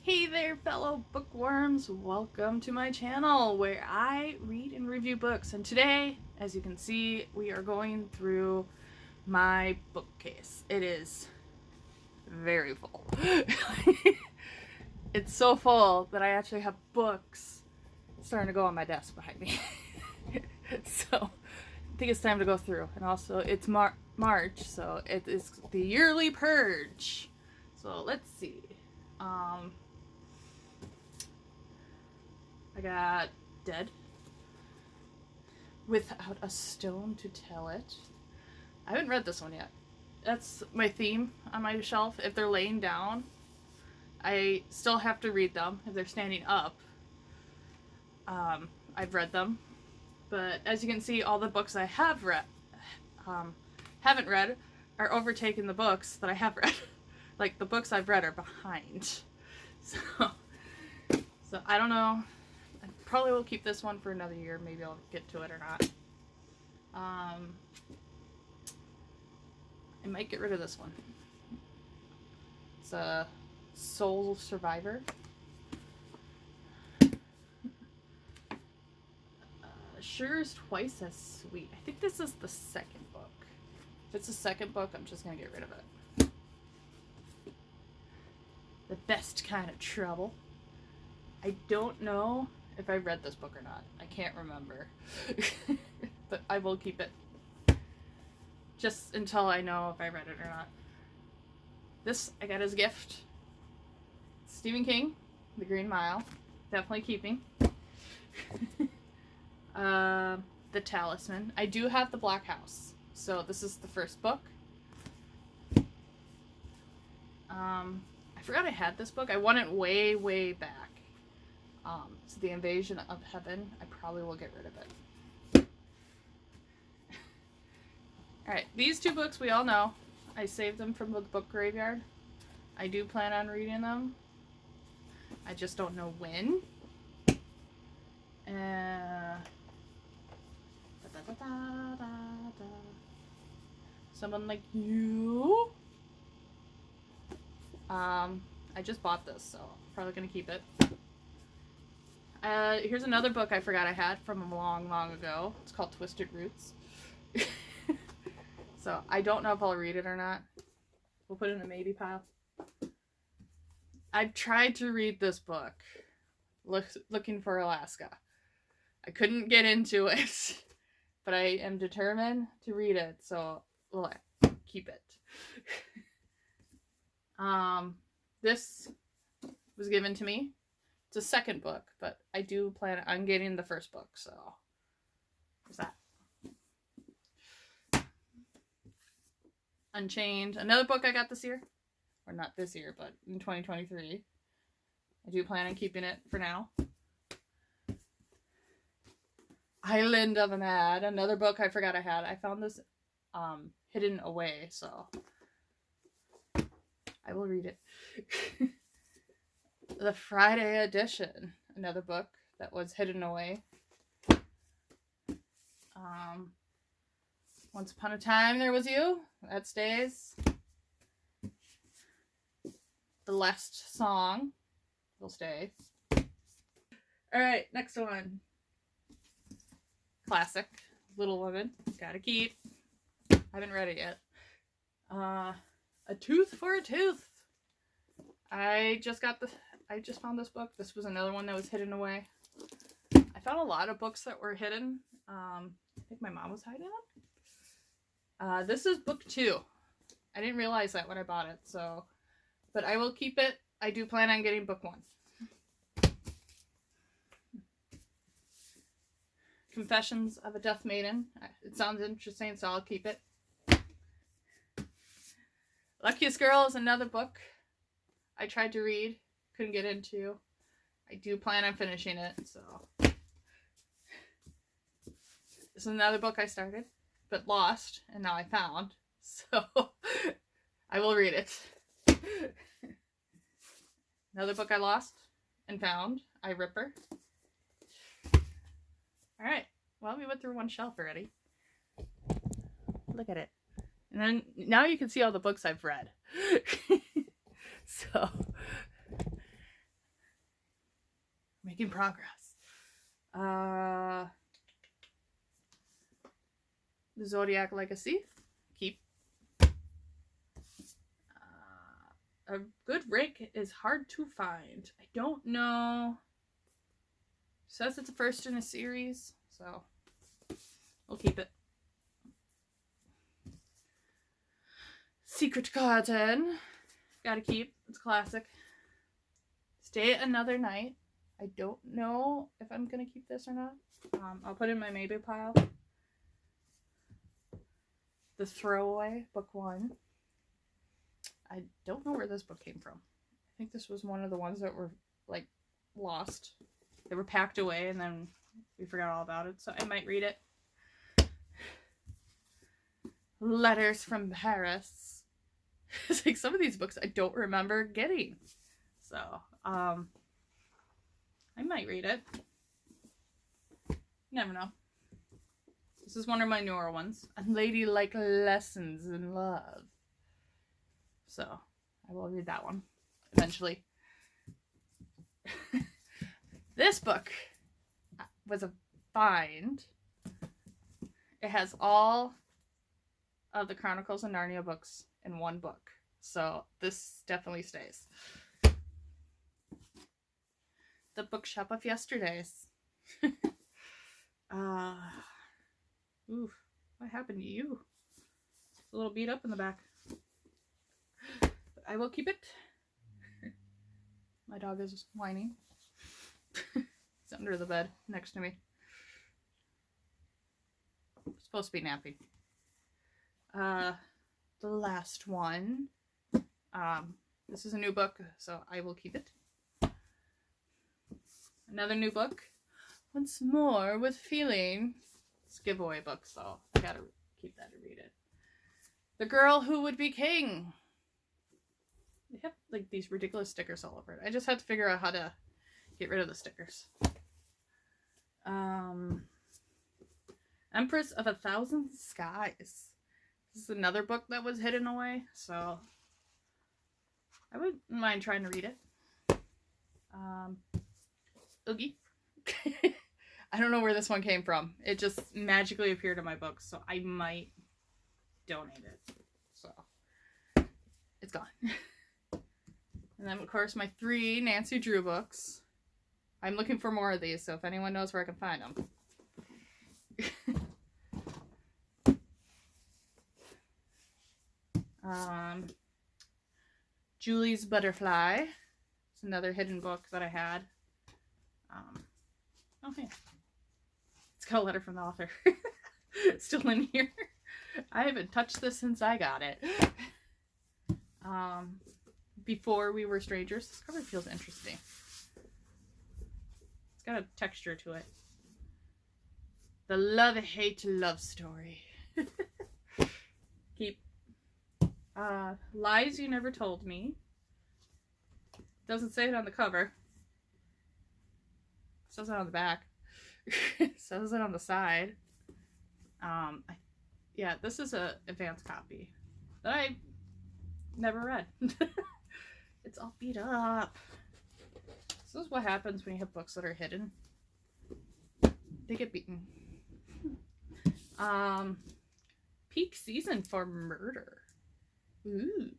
Hey there, fellow bookworms! Welcome to my channel where I read and review books. And today, as you can see, we are going through my bookcase. It is very full. It's so full that I actually have books starting to go on my desk behind me. So, I think it's time to go through. And also, it's March, so it is the yearly purge. So, let's see. I got Dead, Without a Stone to Tell It. I haven't read this one yet. That's my theme on my shelf. If they're laying down, I still have to read them. If they're standing up, I've read them. But as you can see, all the books I have haven't read are overtaking the books that I have read. Like, the books I've read are behind. So I don't know. I probably will keep this one for another year. Maybe I'll get to it or not. I might get rid of this one. It's a Soul Survivor. Sugar is Twice as Sweet. I think this is the second book. If it's the second book, I'm just going to get rid of it. The Best Kind of Trouble. I don't know if I read this book or not. I can't remember. But I will keep it. Just until I know if I read it or not. This I got as a gift. Stephen King, The Green Mile. Definitely keeping. The Talisman. I do have The Black House. So this is the first book. I forgot I had this book. I won it way, way back. It's The Invasion of Heaven. I probably will get rid of it. Alright, these two books we all know. I saved them from the book graveyard. I do plan on reading them. I just don't know when. Someone Like You. I just bought this, so I'm probably gonna keep it. Here's another book I forgot I had from long, long ago. It's called Twisted Roots. So I don't know if I'll read it or not. We'll put it in a maybe pile. I've tried to read this book, Looking for Alaska. I couldn't get into it, but I am determined to read it, so we'll keep it. This was given to me. It's a second book, but I do plan on getting the first book, so there's that. Unchained, another book I got this year. Or not this year, but in 2023. I do plan on keeping it for now. Island of Mad, another book I forgot I had. I found this hidden away, so I will read it. The Friday Edition, another book that was hidden away. Once Upon a Time There Was You, that stays. The Last Song will stay. Alright, next one. Classic, Little Women, gotta keep. I haven't read it yet. A Tooth for a Tooth. I just found this book. This was another one that was hidden away. I found a lot of books that were hidden. I think my mom was hiding them. This is book 2. I didn't realize that when I bought it, so, but I will keep it. I do plan on getting book 1. Confessions of a Death Maiden. It sounds interesting, so I'll keep it. Luckiest Girl is another book I tried to read, couldn't get into. I do plan on finishing it, so. This is another book I started, but lost, and now I found, so I will read it. Another book I lost and found, I Ripper. Alright, well, we went through one shelf already. Look at it. And then, now you can see all the books I've read. So, making progress. The Zodiac Legacy. Keep. A good rake is hard to find. I don't know. Says it's a first in a series, so we'll keep it. Secret Garden. Gotta keep. It's classic. Stay Another Night. I don't know if I'm gonna keep this or not. I'll put it in my maybe pile. The Throwaway, book 1. I don't know where this book came from. I think this was one of the ones that were, like, lost. They were packed away and then we forgot all about it, so I might read it. Letters from Paris. It's like some of these books I don't remember getting. So, I might read it. Never know. This is one of my newer ones. Unladylike Lessons in Love. So, I will read that one eventually. This book was a find. It has all of the Chronicles of Narnia books in one book. So, this definitely stays. The Bookshop of Yesterdays. Ooh, what happened to you? It's a little beat up in the back. But I will keep it. My dog is whining. It's under the bed next to me. It's supposed to be napping. The last one. This is a new book, so I will keep it. Another new book. Once More with Feeling. It's a giveaway book, so I gotta keep that to read it. The Girl Who Would Be King. They have like these ridiculous stickers all over it. I just had to figure out how to get rid of the stickers. Empress of a Thousand Skies. This is another book that was hidden away, so I wouldn't mind trying to read it. Oogie. I don't know where this one came from. It just magically appeared in my books, so I might donate it. So, it's gone. And then, of course, my 3 Nancy Drew books. I'm looking for more of these, so if anyone knows where I can find them. Julie's Butterfly. It's another hidden book that I had. Oh, hey. It's got a letter from the author. It's still in here. I haven't touched this since I got it. Before We Were Strangers. This cover feels interesting. It's got a texture to it. The Love-Hate Love Story. Keep. Lies You Never Told Me. Doesn't say it on the cover. It says it on the back. It says it on the side. Yeah, this is a advanced copy that I never read. It's all beat up. This is what happens when you have books that are hidden. They get beaten. Peak Season for Murder. Ooh.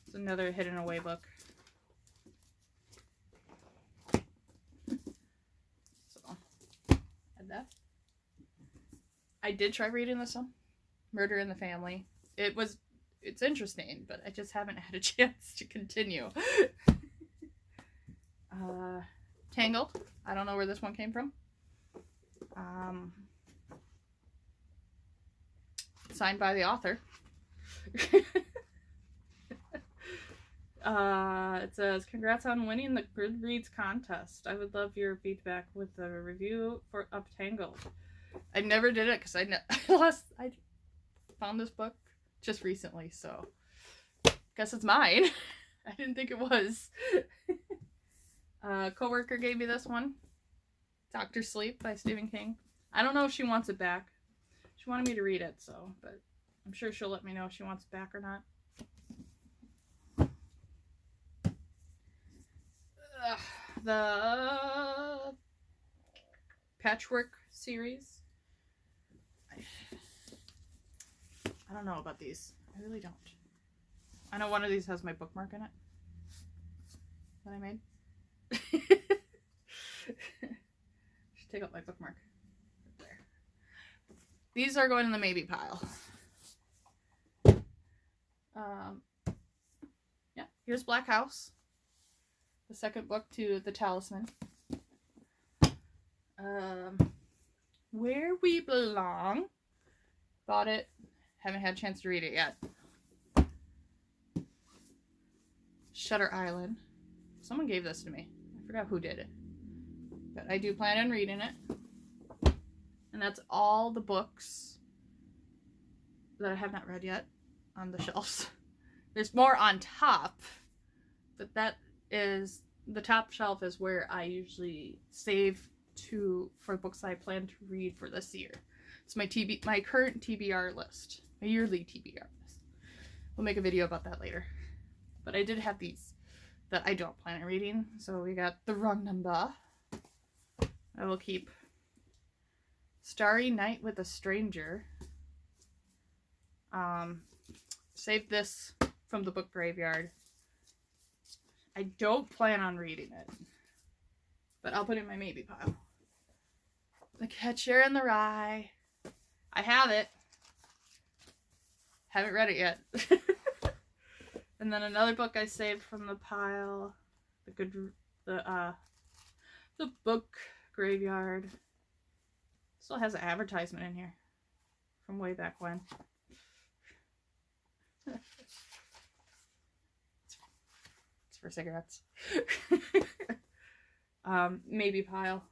It's another hidden away book. So, add that. I did try reading this one. Murder in the Family. It's interesting, but I just haven't had a chance to continue. Tangled. I don't know where this one came from. Signed by the author. It says, congrats on winning the Goodreads contest. I would love your feedback with a review of Tangled. I never did it because I found this book just recently, so guess it's mine. I didn't think it was. Coworker gave me this one. Dr. Sleep by Stephen King. I don't know if she wants it back. She wanted me to read it, so, but I'm sure she'll let me know if she wants it back or not. the Patchwork series. I don't know about these. I really don't. I know one of these has my bookmark in it that I made. Should take out my bookmark. Right there. These are going in the maybe pile. Yeah, here's Black House, the second book to The Talisman. Where We Belong. Bought it. Haven't had a chance to read it yet. Shutter Island. Someone gave this to me. I forgot who did it. But I do plan on reading it. And that's all the books that I have not read yet on the shelves. There's more on top, but that is, the top shelf is where I usually save for books I plan to read for this year. It's my current TBR list, my yearly TBR list. We'll make a video about that later. But I did have these that I don't plan on reading. So we got The Wrong Number. I will keep Starry Night with a Stranger. Save this from the book graveyard. I don't plan on reading it, but I'll put it in my maybe pile. The Catcher in the Rye. I have it. Haven't read it yet. And then another book I saved from the pile, the book graveyard. Still has an advertisement in here from way back when. It's for cigarettes. Maybe pile.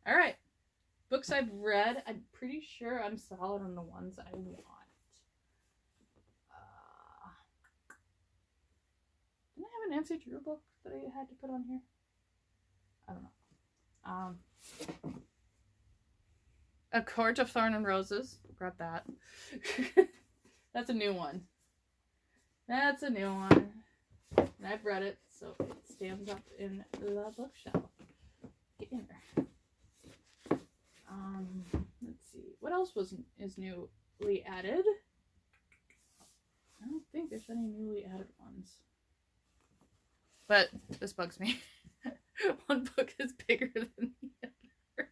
All right. Books I've read. I'm pretty sure I'm solid on the ones I want. Didn't I have a Nancy Drew book that I had to put on here? I don't know. A Court of Thorn and Roses. Grab that. That's a new one. That's a new one. And I've read it, so it stands up in the bookshelf. Get in there. Let's see. What else is newly added? I don't think there's any newly added ones. But this bugs me. One book is bigger than the other.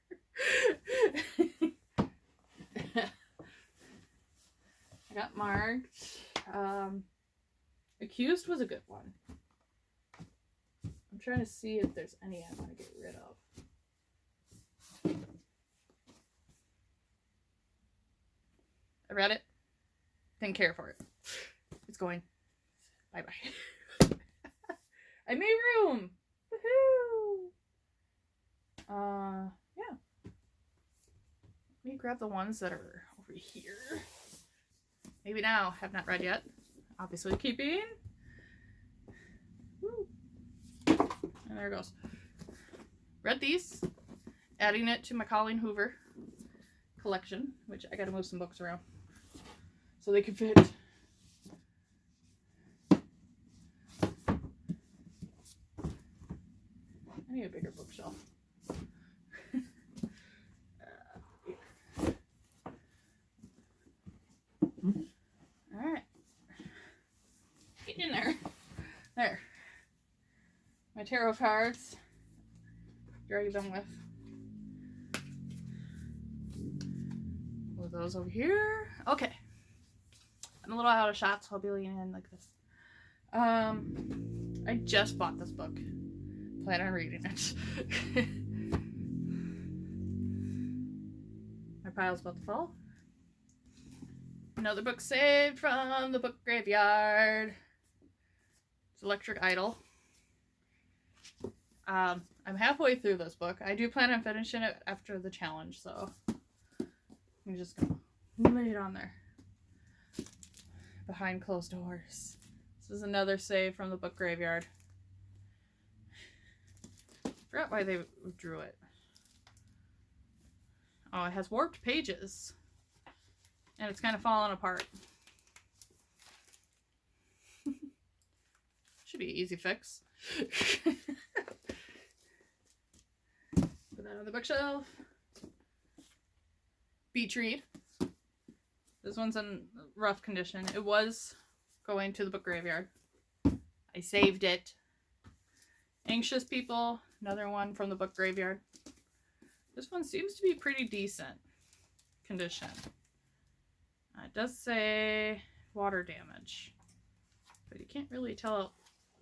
I got marked. Accused was a good one. I'm trying to see if there's any I want to get rid of. I read it. Didn't care for it. It's going. Bye-bye. I made room! Woohoo! Yeah. Let me grab the ones that are over here. Maybe now. Have not read yet. Obviously keeping. Woo. And there it goes. Read these. Adding it to my Colleen Hoover collection, which I gotta move some books around so they can fit. I need a bigger bookshelf. Alright. Get in there. There. My tarot cards. Drag them with. Move those over here. Okay. I'm a little out of shot, so I'll be leaning in like this. I just bought this book. Plan on reading it. My pile's about to fall. Another book saved from the book graveyard. It's Electric Idol. I'm halfway through this book. I do plan on finishing it after the challenge, so I'm just gonna lay it on there. Behind closed doors. This is another save from the book graveyard. Forgot why they drew it. Oh, it has warped pages. And it's kind of falling apart. Should be an easy fix. that on the bookshelf. Beach read. This one's in rough condition. It was going to the book graveyard. I saved it. Anxious People, another one from the book graveyard. This one seems to be pretty decent condition. It does say water damage, but you can't really tell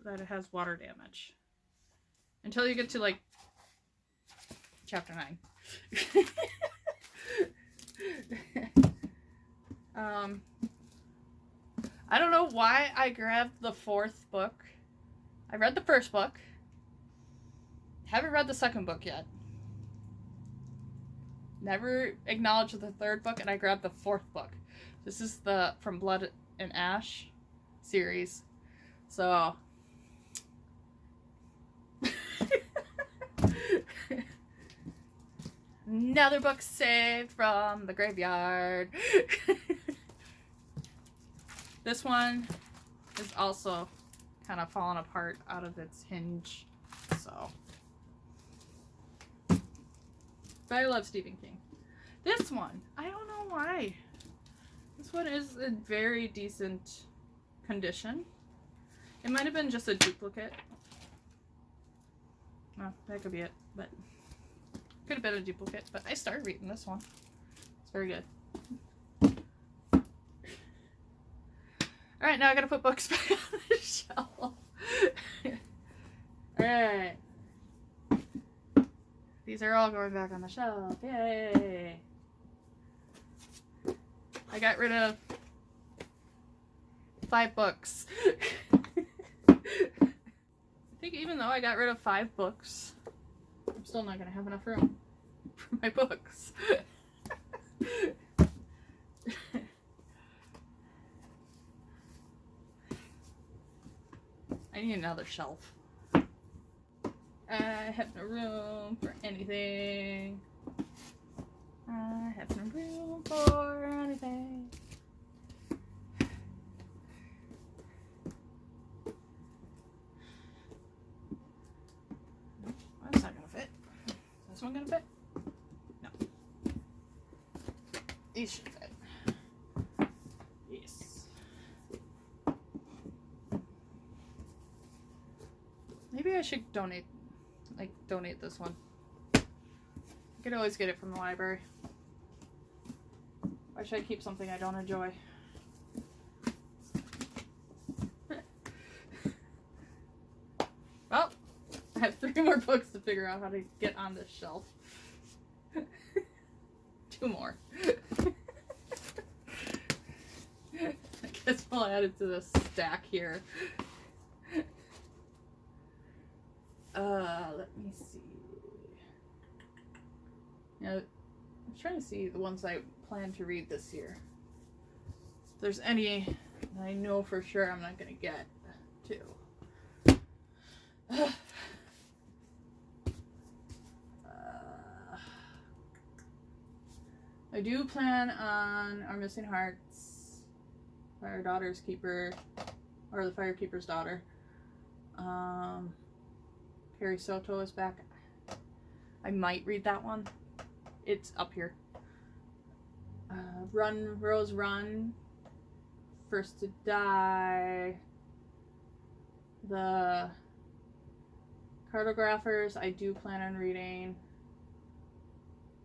that it has water damage until you get to like chapter 9. I don't know why I grabbed the 4th book. I read the first book. Haven't read the second book yet. Never acknowledged the 3rd book, and I grabbed the 4th book. This is the From Blood and Ash series. So another book saved from the graveyard. This one is also kind of falling apart out of its hinge. So, but I love Stephen King. This one, I don't know why. This one is in very decent condition. It might have been just a duplicate. Well, that could be it, but could have been a duplicate. But I started reading this one. It's very good. Alright, now I gotta put books back on the shelf. Alright. These are all going back on the shelf. Yay! I got rid of 5 books. I think even though I got rid of 5 books, I'm still not gonna have enough room for my books. I need another shelf. I have no room for anything. I have no room for anything. That's not gonna fit. Is this one gonna fit? No. These should fit. Yes. Maybe I should donate this one. I could always get it from the library. Why should I keep something I don't enjoy? Well, I have 3 more books to figure out how to get on this shelf. 2 more. I guess I'll add it to this stack here. Let me see. I'm trying to see the ones I plan to read this year. If there's any I know for sure I'm not gonna get to. I do plan on Our Missing Hearts, Fire Daughter's Keeper, or the Firekeeper's Daughter. Carrie Soto is back. I might read that one. It's up here. Run, Rose, Run. First to Die. The Cartographers, I do plan on reading.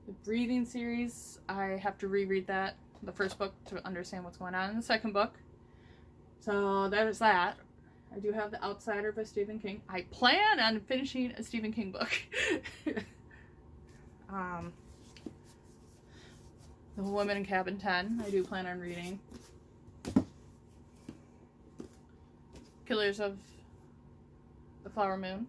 The Breathing series, I have to reread that. The first book to understand what's going on in the second book. So there's that. I do have The Outsider by Stephen King. I plan on finishing a Stephen King book. The Women in Cabin 10, I do plan on reading. Killers of the Flower Moon.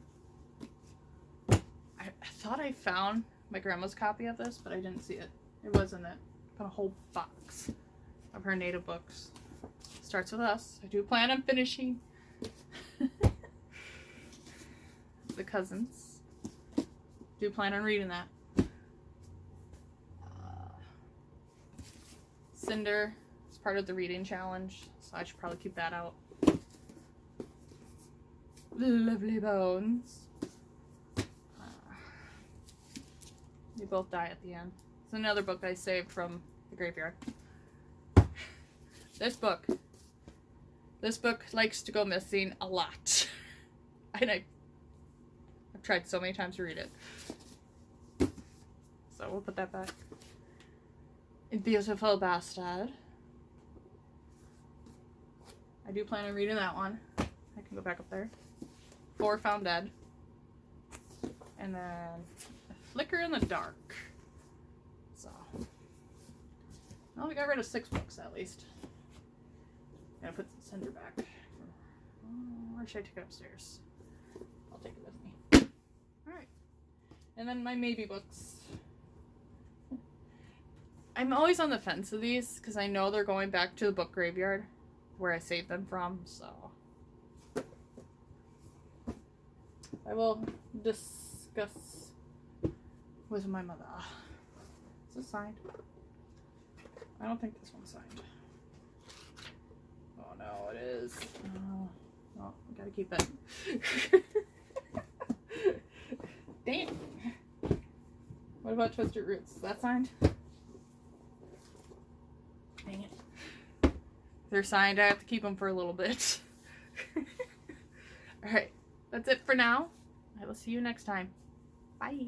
I thought I found my grandma's copy of this, but I didn't see it. It wasn't it. Got a whole box of her native books. Starts with Us. I do plan on finishing The Cousins. Do plan on reading that. Cinder is part of the reading challenge, so I should probably keep that out. Lovely Bones. They both die at the end. It's another book I saved from the graveyard. This book likes to go missing a lot. And I've tried so many times to read it. So we'll put that back. Beautiful Bastard. I do plan on reading that one. I can go back up there. 4 Found Dead. And then A Flicker in the Dark. So. Well, we got rid of 6 books at least. Gotta put the Cinder back. Or should I take it upstairs? I'll take it with me. Alright. And then my maybe books. I'm always on the fence of these because I know they're going back to the book graveyard where I saved them from, so I will discuss with my mother. Is this signed? I don't think this one's signed. Oh no, it is. Oh, well, I gotta keep it. Damn. What about Twisted Roots? Is that signed? Dang it. If they're signed, I have to keep them for a little bit. Alright, that's it for now. I will see you next time. Bye.